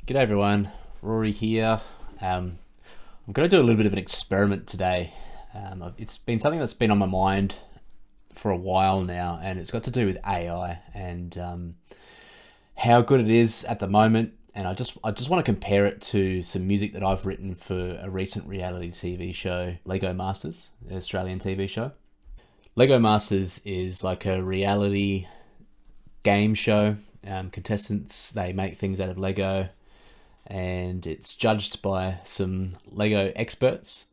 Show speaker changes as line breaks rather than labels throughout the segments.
G'day everyone, Rory here. I'm going to do a little bit of an experiment today. It's been something that's been on my mind for a while now, and it's got to do with AI and how good it is at the moment. And I just want to compare it to some music that I've written for a recent reality TV show, Lego Masters, the Australian TV show. Lego Masters is like a reality game show. Contestants, they make things out of Lego, and it's judged by some Lego experts.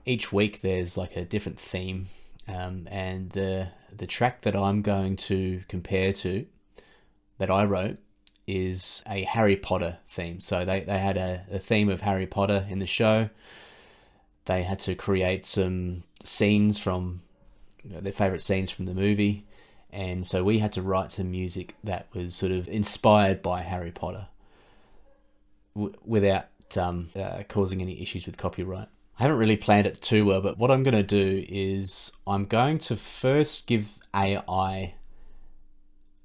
Each week there's like a different theme, and the track that I'm going to compare to, that I wrote, is a Harry Potter theme. So they had a theme of Harry Potter in the show. They had to create some scenes from their favourite scenes from the movie, and so we had to write some music that was sort of inspired by Harry Potter without causing any issues with copyright. I haven't really planned it too well, but what I'm going to do is I'm going to first give AI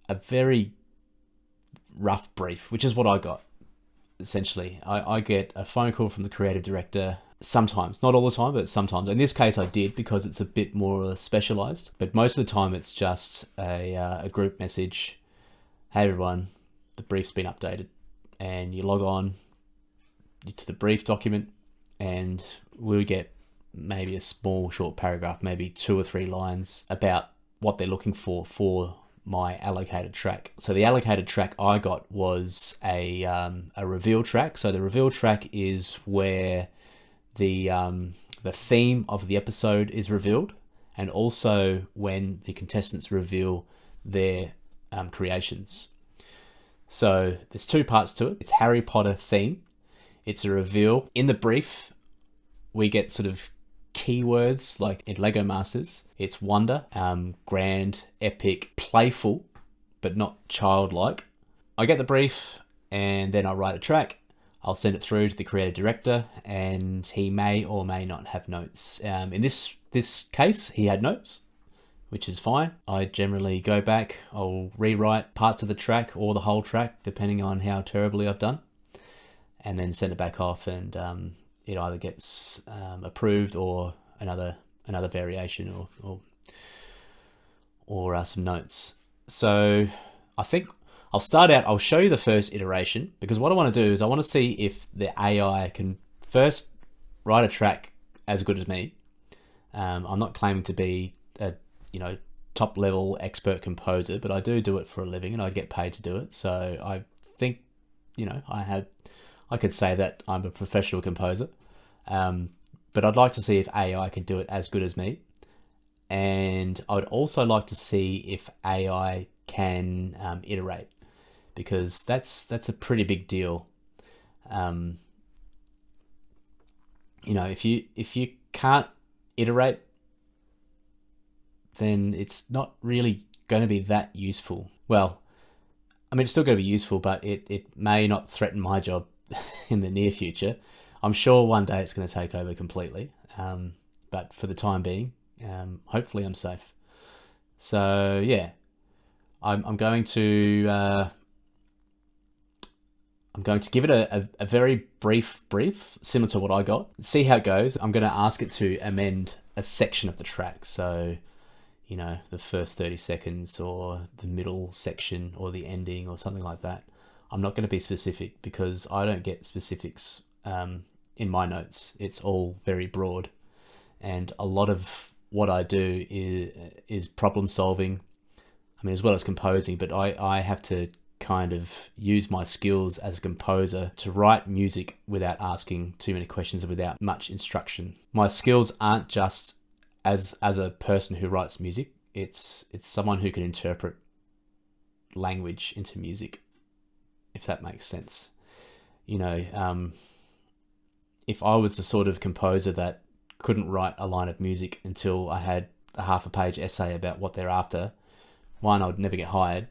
a very rough brief, which is what I got. Essentially, I get a phone call from the creative director sometimes, not all the time, but sometimes. In this case, I did, because it's a bit more specialized. But most of the time, it's just a group message. Hey everyone, the brief's been updated, and you log on to the brief document, and we'll get maybe a small short paragraph, maybe 2 or 3 lines about what they're looking for my allocated track. So the allocated track I got was a reveal track. So the reveal track is where the theme of the episode is revealed, and also when the contestants reveal their creations. So there's 2 parts to it. It's Harry Potter theme. It's a reveal. In the brief, we get sort of keywords like in Lego Masters. It's wonder, grand, epic, playful, but not childlike. I get the brief, and then I write a track. I'll send it through to the creative director, and he may or may not have notes. In this case, he had notes, which is fine. I generally go back, I'll rewrite parts of the track or the whole track, depending on how terribly I've done, and then send it back off, and it either gets approved or another variation or some notes. So I think I'll show you the first iteration, because what I want to do is I want to see if the AI can first write a track as good as me. I'm not claiming to be a top level expert composer, but I do it for a living, and I get paid to do it. So I think I could say that I'm a professional composer. But I'd like to see if AI can do it as good as me. And I would also like to see if AI can iterate, because that's a pretty big deal. If you can't iterate, then it's not really going to be that useful. Well, I mean, it's still going to be useful, but it may not threaten my job in the near future. I'm sure one day it's going to take over completely. But for the time being, hopefully I'm safe. So yeah, I'm going to give it a very brief, similar to what I got. See how it goes. I'm going to ask it to amend a section of the track. So, the first 30 seconds or the middle section or the ending or something like that. I'm not going to be specific, because I don't get specifics in my notes. It's all very broad. And a lot of what I do is problem solving. I mean, as well as composing, but I have to kind of use my skills as a composer to write music without asking too many questions and without much instruction. My skills aren't just as a person who writes music. It's someone who can interpret language into music, if that makes sense. If I was the sort of composer that couldn't write a line of music until I had a half a page essay about what they're after, 1, I would never get hired,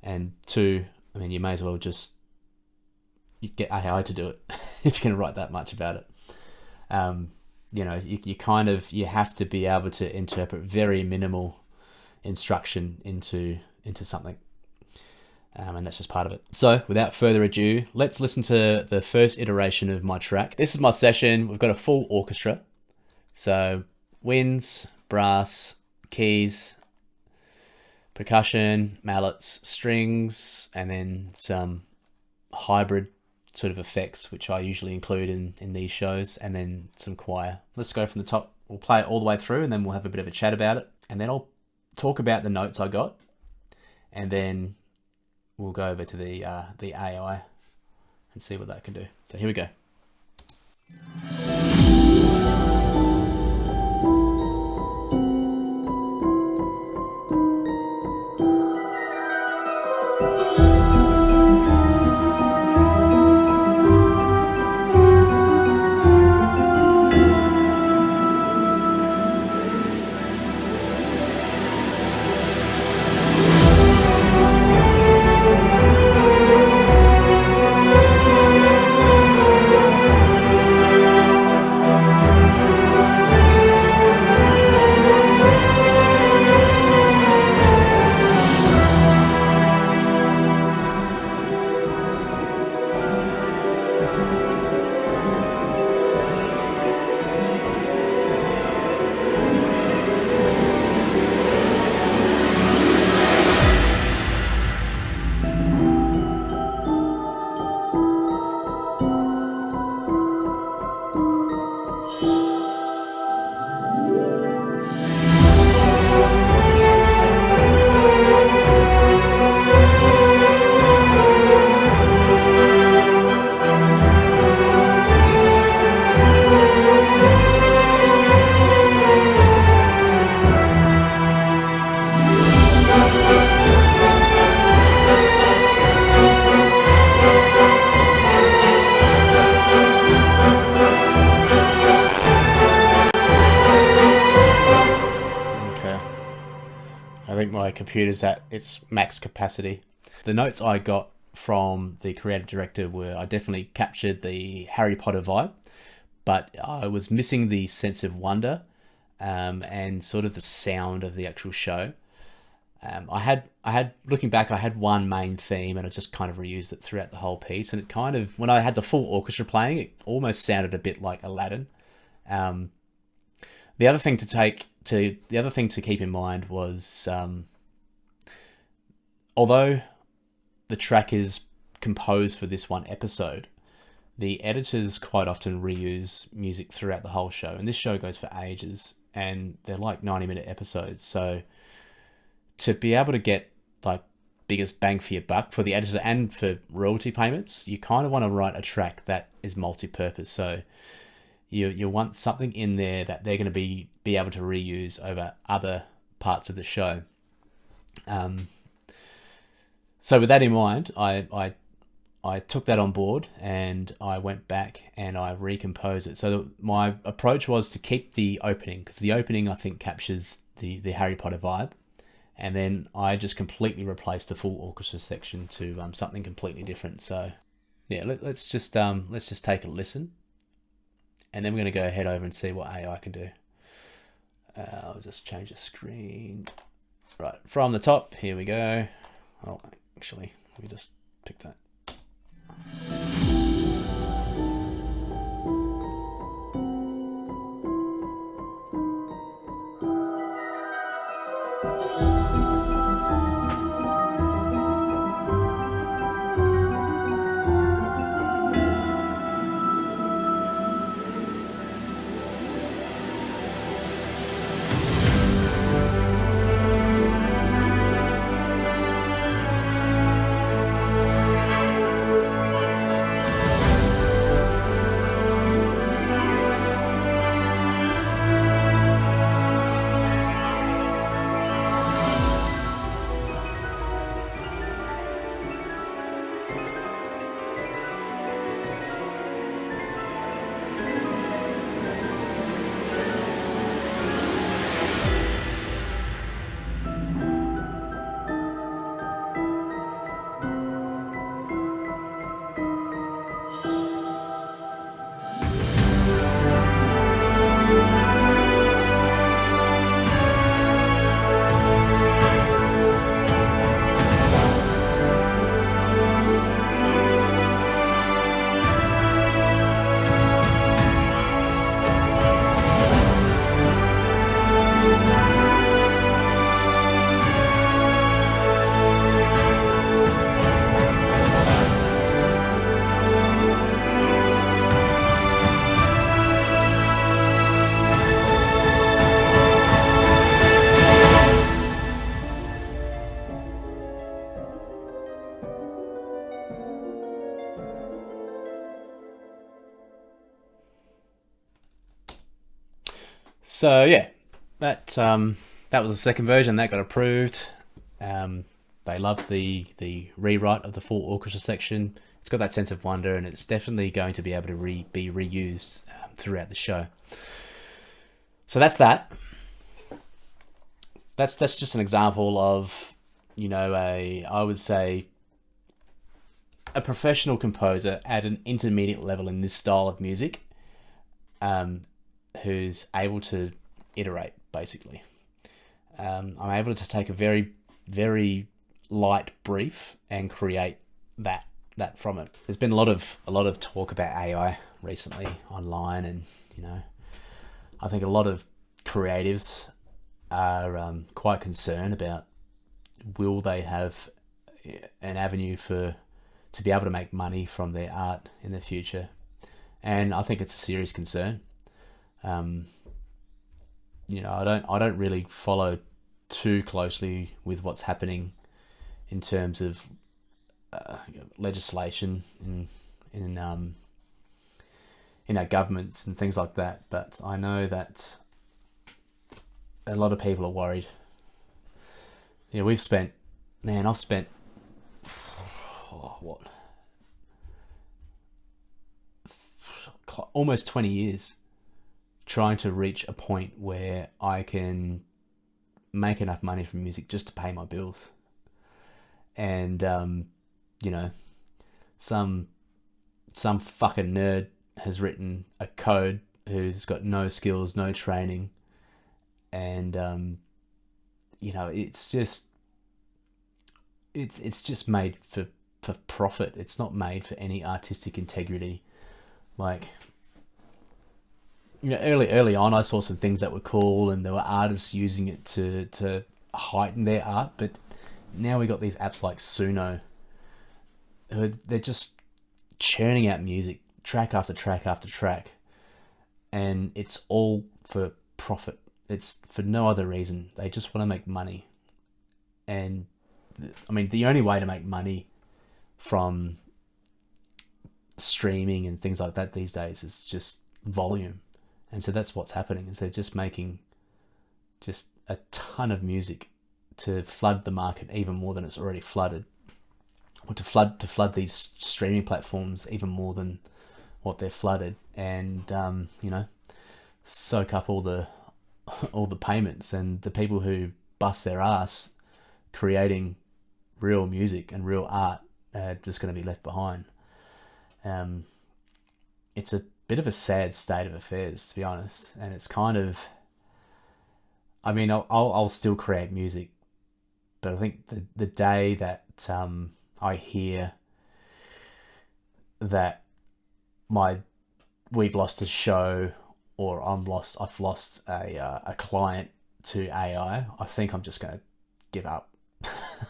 and 2, I mean, you may as well just get AI to do it if you're going to write that much about it. You have to be able to interpret very minimal instruction into something. And that's just part of it. So without further ado, let's listen to the first iteration of my track. This is my session. We've got a full orchestra. So winds, brass, keys, percussion, mallets, strings, and then some hybrid sort of effects, which I usually include in these shows, and then some choir. Let's go from the top. We'll play it all the way through, and then we'll have a bit of a chat about it. And then I'll talk about the notes I got, and then we'll go over to the AI and see what that can do. So here we go. I think my computer's at its max capacity. The notes I got from the creative director were, I definitely captured the Harry Potter vibe, but I was missing the sense of wonder and sort of the sound of the actual show. I had looking back, I had one main theme, and I just kind of reused it throughout the whole piece. And it kind of, when I had the full orchestra playing, it almost sounded a bit like Aladdin. The other thing to keep in mind was, although the track is composed for this one episode, the editors quite often reuse music throughout the whole show, and this show goes for ages, and they're like 90-minute episodes. So to be able to get like biggest bang for your buck for the editor and for royalty payments, you kind of want to write a track that is multi-purpose. So you want something in there that they're going to be able to reuse over other parts of the show. So with that in mind, I took that on board, and I went back and I recomposed it. So my approach was to keep the opening, because the opening I think captures the Harry Potter vibe, and then I just completely replaced the full orchestra section to something completely different. So yeah, let's just take a listen. And then we're going to go head over and see what AI can do. I'll just change the screen. Right, from the top, here we go. Oh, actually, let me just pick that. So yeah, that was the second version that got approved. Um, they loved the rewrite of the full orchestra section. It's got that sense of wonder, and it's definitely going to be able to be reused throughout the show. So that's that. That's just an example of, I would say a professional composer at an intermediate level in this style of music, who's able to iterate basically. I'm able to take a very, very light brief and create that from it. There's been a lot of talk about AI recently online, and I think a lot of creatives are quite concerned about, will they have an avenue to be able to make money from their art in the future, and I think it's a serious concern. Um, I don't really follow too closely with what's happening in terms of legislation in our governments and things like that. But I know that a lot of people are worried. We've spent, man, I've spent what, almost 20 years trying to reach a point where I can make enough money from music just to pay my bills. And you know, some some fucking nerd has written a code who's got no skills, no training, and it's just it's just made for profit. It's not made for any artistic integrity. Like, early on, I saw some things that were cool, and there were artists using it to heighten their art. But now we got these apps like Suno, they're just churning out music, track after track after track, and it's all for profit. It's for no other reason. They just want to make money. And I mean, the only way to make money from streaming and things like that these days is just volume. And so that's what's happening, is they're just making just a ton of music to flood the market even more than it's already flooded, or to flood these streaming platforms even more than what they're flooded, and soak up all the payments, and the people who bust their ass creating real music and real art are just going to be left behind. It's a bit of a sad state of affairs, to be honest, and it's kind of, I mean, I'll still create music, but I think the day that I hear that my we've lost a show, or I've lost a client to AI, I think I'm just going to give up.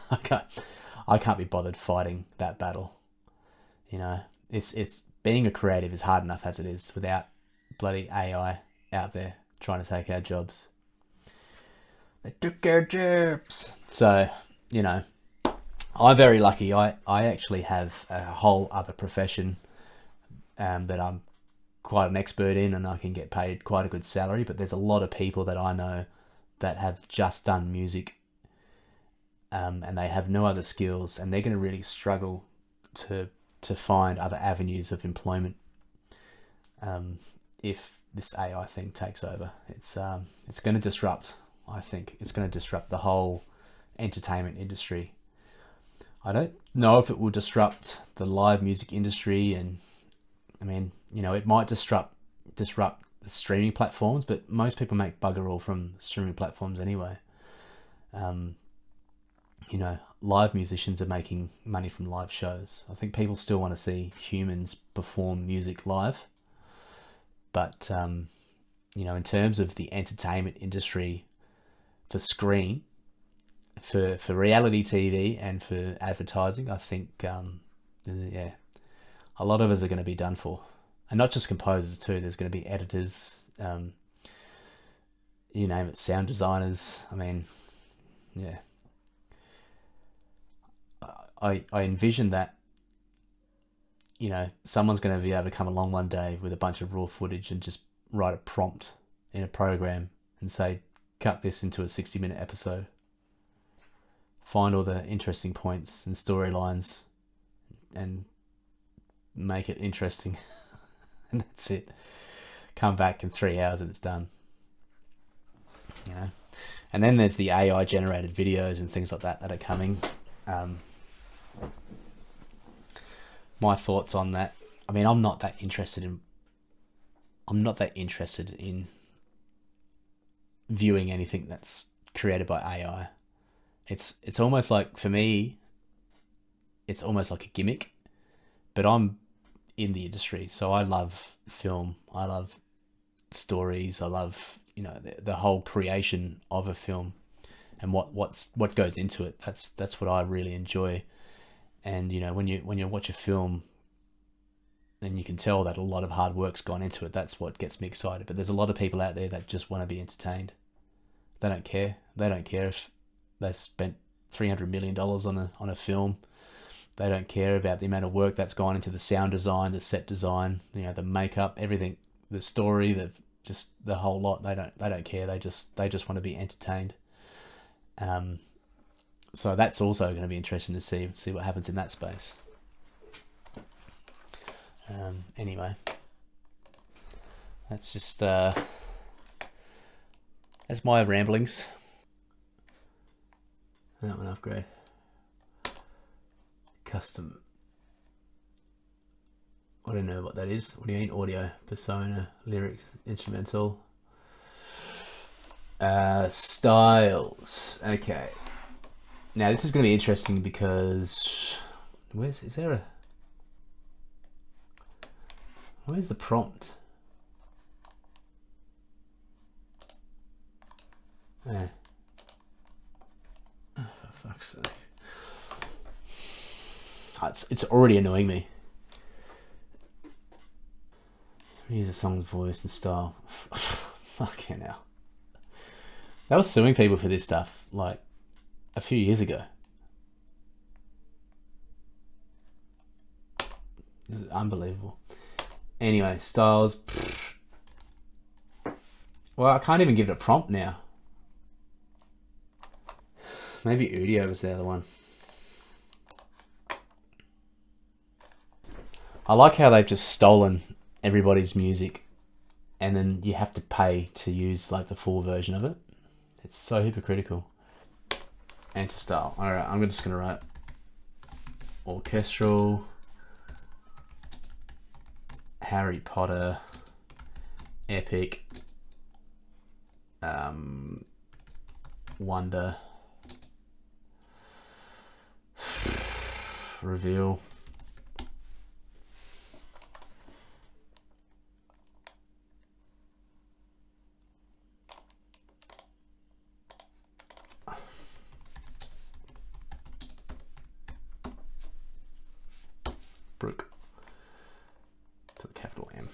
I can't be bothered fighting that battle. It's being a creative is hard enough as it is without bloody AI out there trying to take our jobs. They took our jobs. So, I'm very lucky. I actually have a whole other profession that I'm quite an expert in, and I can get paid quite a good salary. But there's a lot of people that I know that have just done music, and they have no other skills, and they're going to really struggle to find other avenues of employment if this AI thing takes over. It's going to disrupt. I think it's going to disrupt the whole entertainment industry. I don't know if it will disrupt the live music industry, and I mean, it might disrupt the streaming platforms, but most people make bugger all from streaming platforms anyway. Live musicians are making money from live shows. I think people still want to see humans perform music live, but in terms of the entertainment industry, for screen, for reality TV, and for advertising, I think yeah, a lot of us are going to be done for, and not just composers too. There's going to be editors, you name it, sound designers. I mean, yeah. I envision that, someone's going to be able to come along one day with a bunch of raw footage and just write a prompt in a program and say, cut this into a 60-minute episode. Find all the interesting points and storylines and make it interesting. And that's it. Come back in 3 hours and it's done. You know? And then there's the AI generated videos and things like that that are coming. My thoughts on that. I mean, I'm not that interested in viewing anything that's created by AI. It's almost like, for me, it's almost like a gimmick. But I'm in the industry, so I love film. I love stories. I love, the whole creation of a film and what goes into it. That's what I really enjoy. And when you watch a film, then you can tell that a lot of hard work's gone into it. That's what gets me excited. But there's a lot of people out there that just want to be entertained. They don't care. They don't care if they've spent $300 million on a film. They don't care about the amount of work that's gone into the sound design, the set design, the makeup, everything, the story, the whole lot. They don't care. They just want to be entertained. So that's also going to be interesting to see what happens in that space. Anyway, that's just that's my ramblings. That one upgrade. Custom. I don't know what that is. What do you mean? Audio, persona, lyrics, instrumental. Styles. Okay. Now this is going to be interesting because where's the prompt? Oh, for fuck's sake. It's already annoying me. Use a song's voice and style. Fucking hell. They were suing people for this stuff like a few years ago. This is unbelievable. Anyway, styles. Well, I can't even give it a prompt now. Maybe Udio was the other one. I like how they've just stolen everybody's music and then you have to pay to use like the full version of it. It's so hypocritical. Enter style. Alright, I'm just gonna write orchestral, Harry Potter, epic, wonder, reveal. Brooke to the capital M.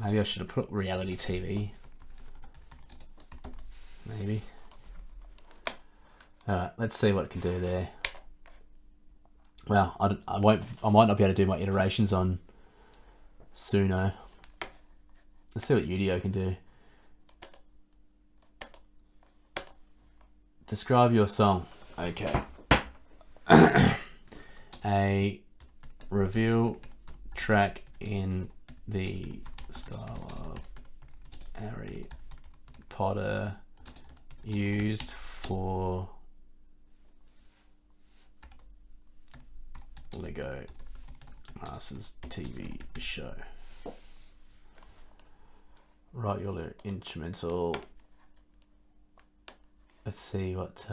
Maybe I should have put reality TV. Maybe. Alright, let's see what it can do there. Well, I might not be able to do my iterations on Suno. Let's see what Udio can do. Describe your song. Okay. A reveal track in the style of Harry Potter used for Lego Masters TV show. Write your instrumental. Let's see what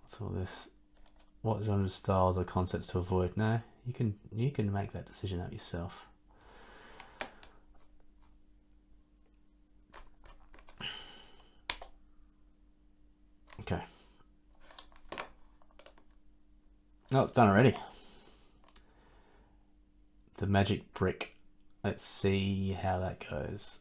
what's all this? What genre, styles or concepts to avoid? No, you can make that decision out yourself. Okay. Oh, it's done already. The magic brick. Let's see how that goes.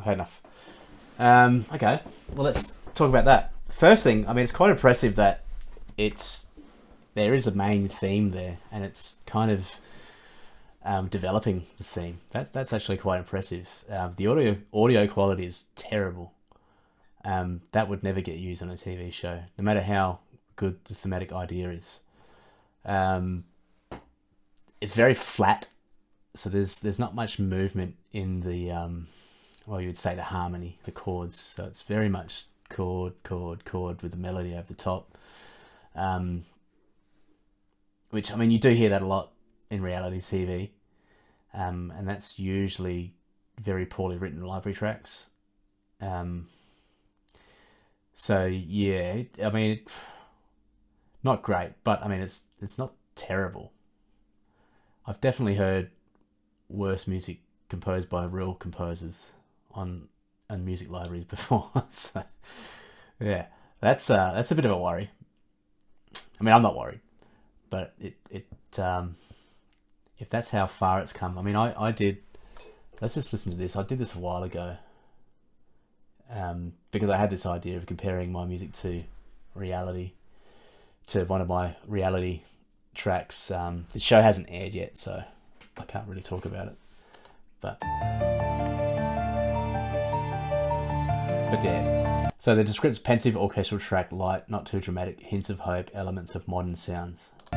Enough. Okay, well, let's talk about that. First thing, I mean, it's quite impressive that there is a main theme there, and it's kind of developing the theme. That's actually quite impressive. The audio quality is terrible. That would never get used on a TV show, no matter how good the thematic idea is. It's very flat, so there's not much movement in the well, you would say the harmony, the chords. So it's very much chord with the melody over the top. Which, I mean, you do hear that a lot in reality TV. And that's usually very poorly written library tracks. So yeah, I mean, not great, but I mean, it's not terrible. I've definitely heard worse music composed by real composers on music libraries before. So yeah, that's a bit of a worry. I mean, I'm not worried, but it if that's how far it's come. I mean, I did. Let's just listen to this. I did this a while ago, because I had this idea of comparing my music to reality, to one of my reality tracks. The show hasn't aired yet, so I can't really talk about it. But yeah. So the descripts pensive orchestral track, light, not too dramatic, hints of hope, elements of modern sounds. I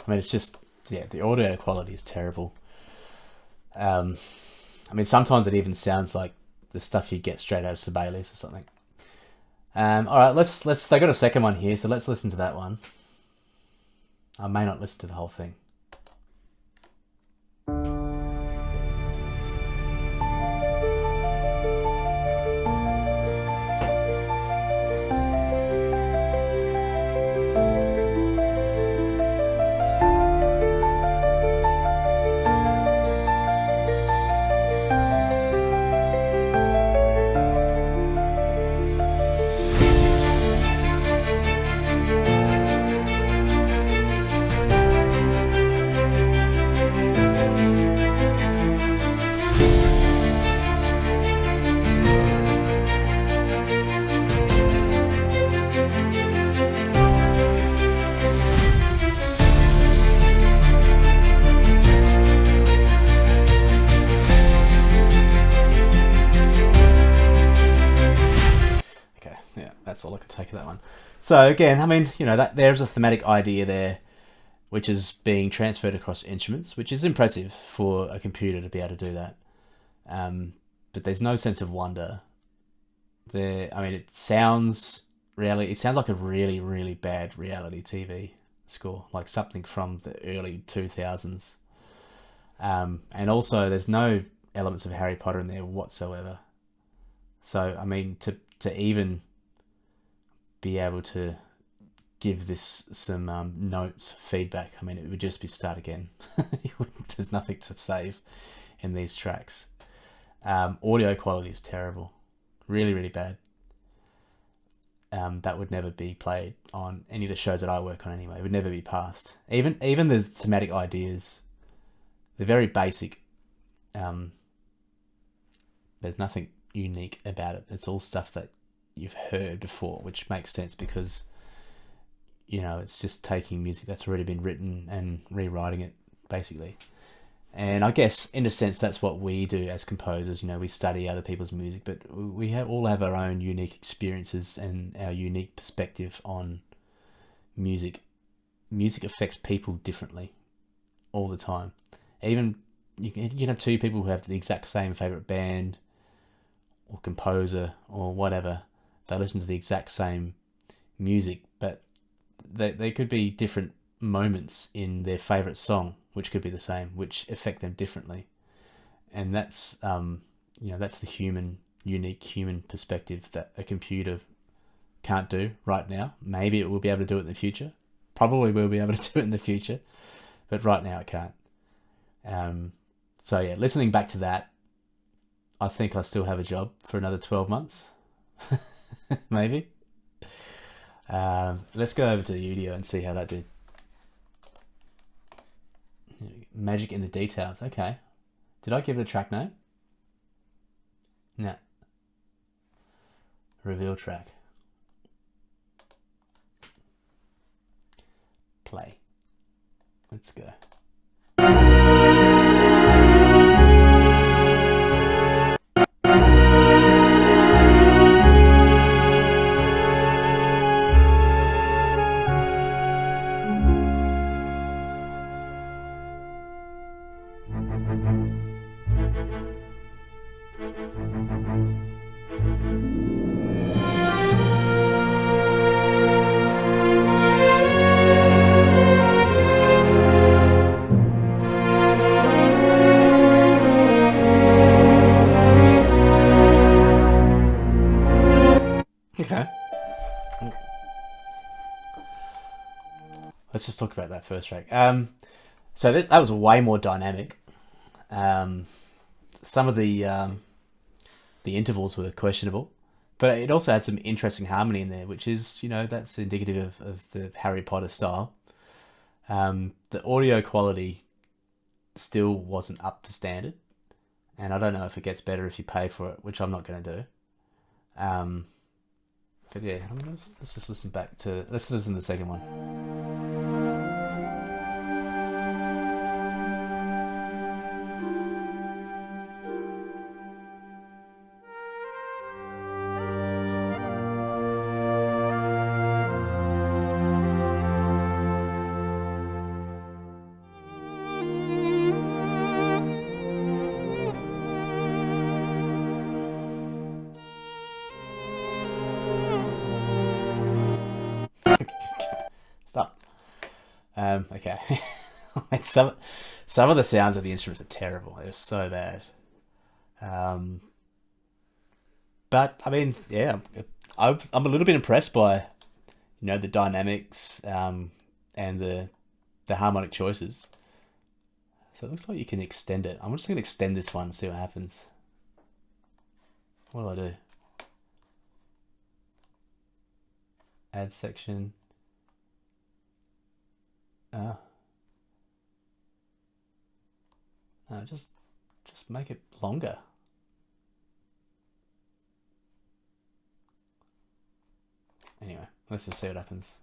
mean, it's just, yeah, the audio quality is terrible. I mean, sometimes it even sounds like the stuff you get straight out of Sibelius or something. All right, let's. They got a second one here, so let's listen to that one. I may not listen to the whole thing. that's all I could take of that one. So again, I mean, you know, that there's a thematic idea there, which is being transferred across instruments, which is impressive for a computer to be able to do that. But there's no sense of wonder there. I mean, it sounds like a really, really bad reality TV score, like something from the early 2000s. And also, there's no elements of Harry Potter in there whatsoever. So, I mean, to even be able to give this some notes, feedback, I mean, it would just be start again. There's nothing to save in these tracks. Audio quality is terrible. Really, really bad. That would never be played on any of the shows that I work on anyway. It would never be passed. Even the thematic ideas, they're very basic. There's nothing unique about it. It's all stuff that you've heard before, which makes sense because, you know, it's just taking music that's already been written and rewriting it, basically. And I guess, in a sense, that's what we do as composers. You know, we study other people's music, but we all have our own unique experiences and our unique perspective on music. Music affects people differently all the time. Even you can have two people who have the exact same favorite band or composer or whatever. They listen to the exact same music, but they could be different moments in their favorite song, which could be the same, which affect them differently. And that's that's the unique human perspective that a computer can't do right now. Maybe it will be able to do it in the future. Probably will be able to do it in the future, but right now it can't. So yeah, listening back to that, I think I still have a job for another 12 months. Maybe. Let's go over to the Udio and see how that did. Magic in the details. Okay. Did I give it a track name? No. Reveal track. Play. Let's go. Okay. Let's just talk about that first track. So that was way more dynamic. Some of the intervals were questionable, but it also had some interesting harmony in there, which is, you know, that's indicative of the Harry Potter style. The audio quality still wasn't up to standard, and I don't know if it gets better if you pay for it, which I'm not going to do. But yeah, let's just listen to the second one. Stop. Okay. some of the sounds of the instruments are terrible. They're so bad. But I mean, yeah, I'm a little bit impressed by, you know, the dynamics and the harmonic choices. So it looks like you can extend it. I'm just going to extend this one and see what happens. What do I do? Add section. No, just make it longer. Anyway, let's just see what happens.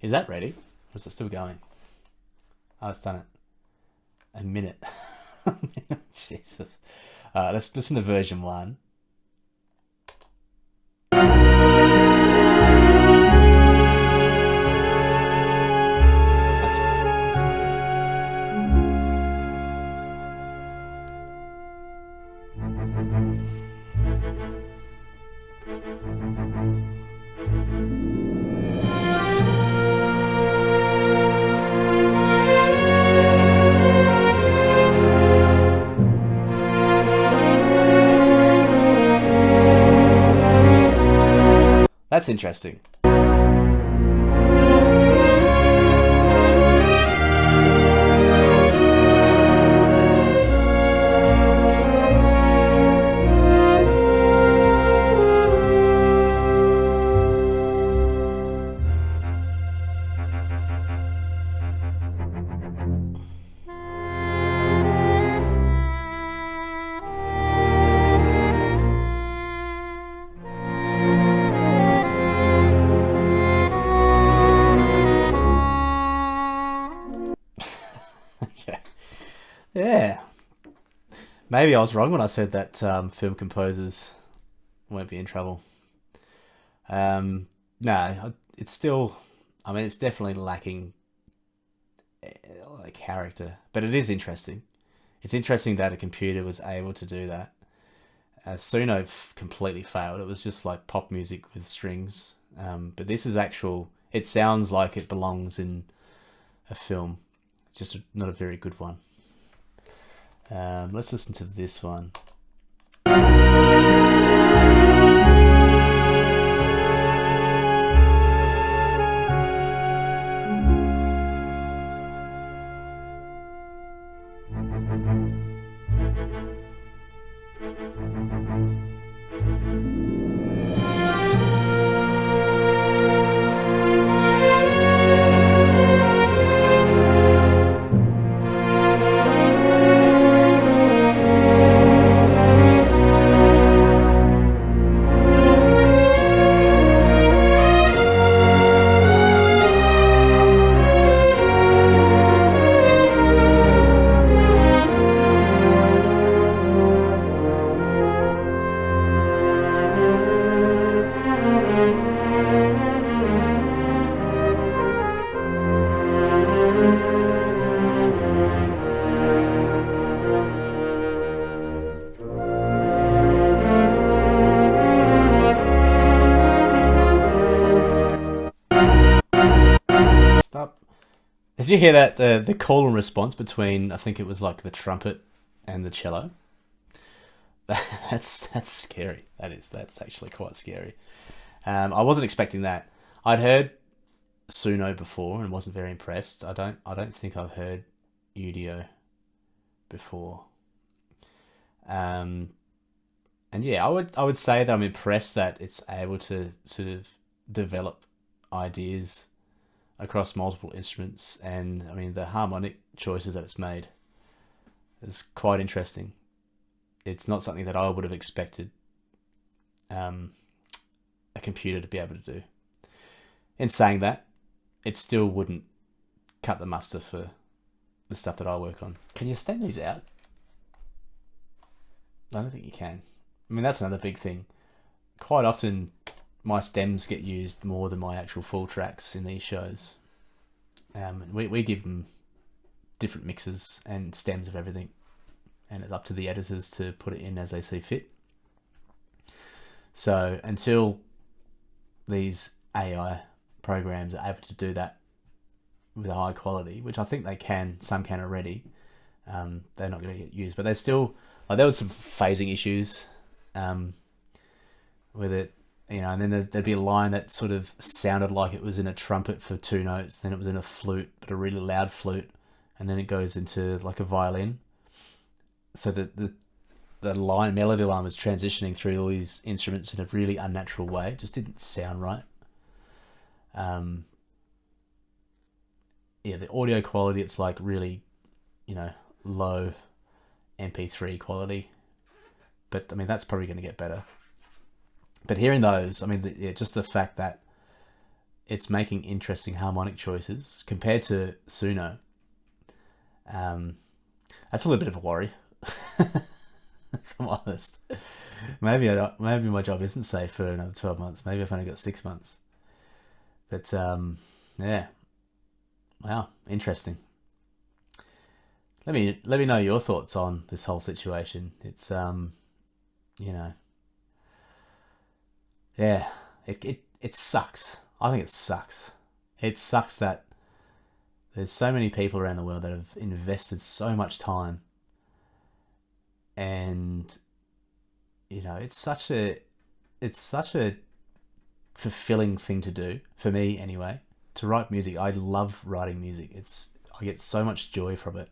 Is that ready? Or is it still going? Oh, it's done it. A minute. Jesus. Let's listen to version 1. that's interesting. Yeah. Maybe I was wrong when I said that film composers won't be in trouble. No, it's still. I mean, it's definitely lacking like character, but it is interesting. It's interesting that a computer was able to do that. Suno completely failed. It was just like pop music with strings. But this is actual. It sounds like it belongs in a film, just not a very good one. Let's listen to this one. Stop. Did you hear that the call and response between I think it was like the trumpet and the cello? That's scary. That's actually quite scary. I wasn't expecting that. I'd heard Suno before and wasn't very impressed. I don't think I've heard Udio before. Um, and yeah, I would say that I'm impressed that it's able to sort of develop ideas across multiple instruments, and I mean the harmonic choices that it's made is quite interesting. It's not something that I would have expected um, a computer to be able to do. In saying that, it still wouldn't cut the mustard for the stuff that I work on. Can you stem these out? I don't think you can. I mean, that's another big thing. Quite often, my stems get used more than my actual full tracks in these shows. We give them different mixes and stems of everything, and it's up to the editors to put it in as they see fit. So until these AI programs are able to do that with a high quality, which I think they can, some can already, they're not going to get used. But they still, like, there was some phasing issues with it, and then there'd be a line that sort of sounded like it was in a trumpet for two notes, then it was in a flute, but a really loud flute, and then it goes into like a violin. So that the melody line was transitioning through all these instruments in a really unnatural way. It just didn't sound right. Yeah, the audio quality, it's like really, low MP3 quality. But I mean, that's probably going to get better. But hearing those, I mean, just the fact that it's making interesting harmonic choices compared to Suno, that's a little bit of a worry. If I'm honest, maybe my job isn't safe for another 12 months. Maybe I've only got 6 months. But yeah, wow, interesting. Let me know your thoughts on this whole situation. It's yeah, it sucks. I think it sucks. It sucks that there's so many people around the world that have invested so much time, and it's such a fulfilling thing to do for me anyway. To write music, I love writing music. I get so much joy from it,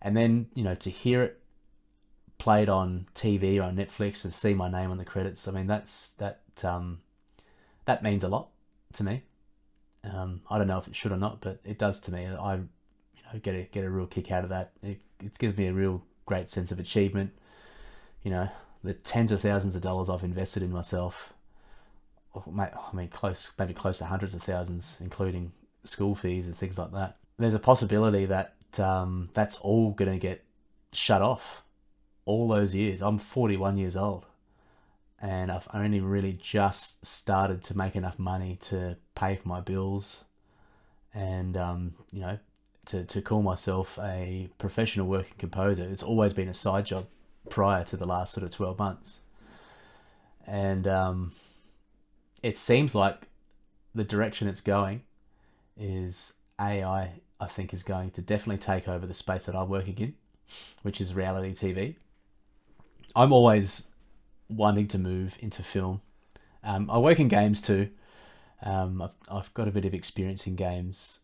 and then to hear it played on TV or on Netflix and see my name on the credits. I mean, that means a lot to me. I don't know if it should or not, but it does to me. I get a real kick out of that. It gives me a real great sense of achievement. The tens of thousands of dollars I've invested in myself. Maybe close to hundreds of thousands, including school fees and things like that. There's a possibility that that's all going to get shut off. All those years. I'm 41 years old, and I've only really just started to make enough money to pay for my bills, and to call myself a professional working composer. It's always been a side job prior to the last sort of 12 months, and it seems like the direction it's going is AI. I think is going to definitely take over the space that I'm working in, which is reality TV. I'm always wanting to move into film. I work in games too. I've got a bit of experience in games,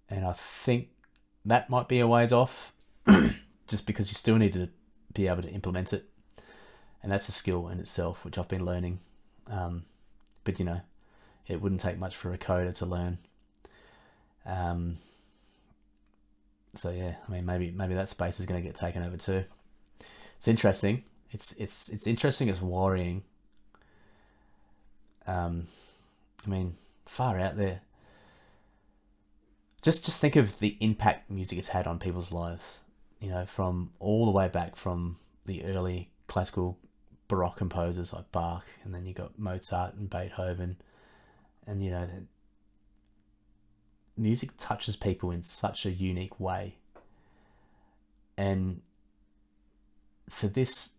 and I think that might be a ways off, just because you still need to be able to implement it, and that's a skill in itself, which I've been learning. But it wouldn't take much for a coder to learn. So yeah, I mean, maybe that space is going to get taken over too. It's interesting. It's interesting. It's worrying. I mean, far out there. Just think of the impact music has had on people's lives. From all the way back from the early classical Baroque composers like Bach, and then you got Mozart and Beethoven, and that music touches people in such a unique way. And for these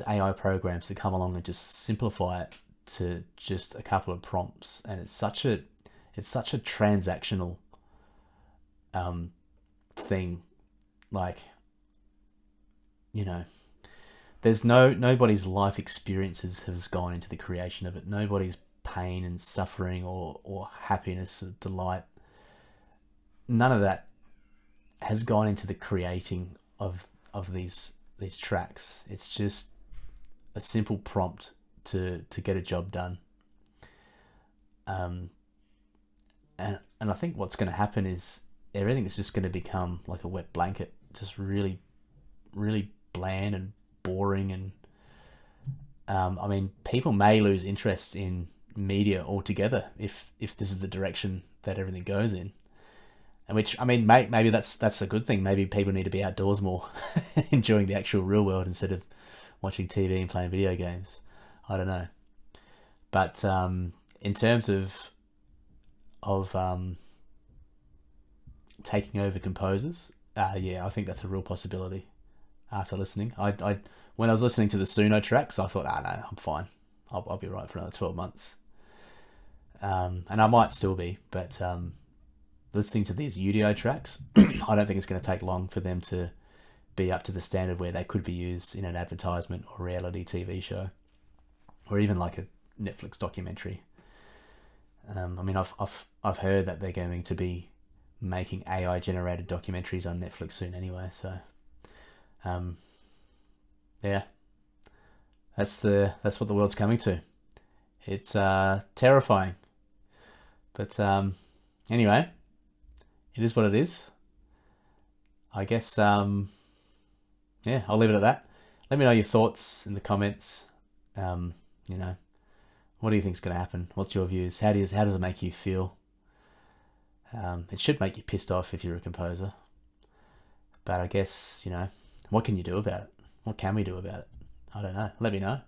AI programs to come along and just simplify it to just a couple of prompts, and it's such a transactional thing. Like, there's nobody's life experiences has gone into the creation of it. Nobody's pain and suffering or happiness or delight, none of that has gone into the creating of these tracks. It's just a simple prompt to get a job done. And I think what's going to happen is everything is just going to become like a wet blanket, just really, really bland and boring. And I mean, people may lose interest in media altogether if this is the direction that everything goes in. And which, I mean, maybe that's a good thing. Maybe people need to be outdoors more, enjoying the actual real world instead of watching TV and playing video games. I don't know. But in terms of taking over composers, yeah, I think that's a real possibility. After listening, I when I was listening to the Suno tracks, I thought, no, I'm fine. I'll be right for another 12 months. And I might still be, but listening to these Udio tracks, I don't think it's going to take long for them to be up to the standard where they could be used in an advertisement or reality TV show, or even like a Netflix documentary. I mean, I've heard that they're going to be making AI generated documentaries on Netflix soon anyway. So, yeah, that's what the world's coming to. It's terrifying, but anyway, it is what it is. I guess yeah, I'll leave it at that. Let me know your thoughts in the comments. What do you think's going to happen? What's your views? How does it make you feel? It should make you pissed off if you're a composer. But I guess, what can you do about it? What can we do about it? I don't know. Let me know.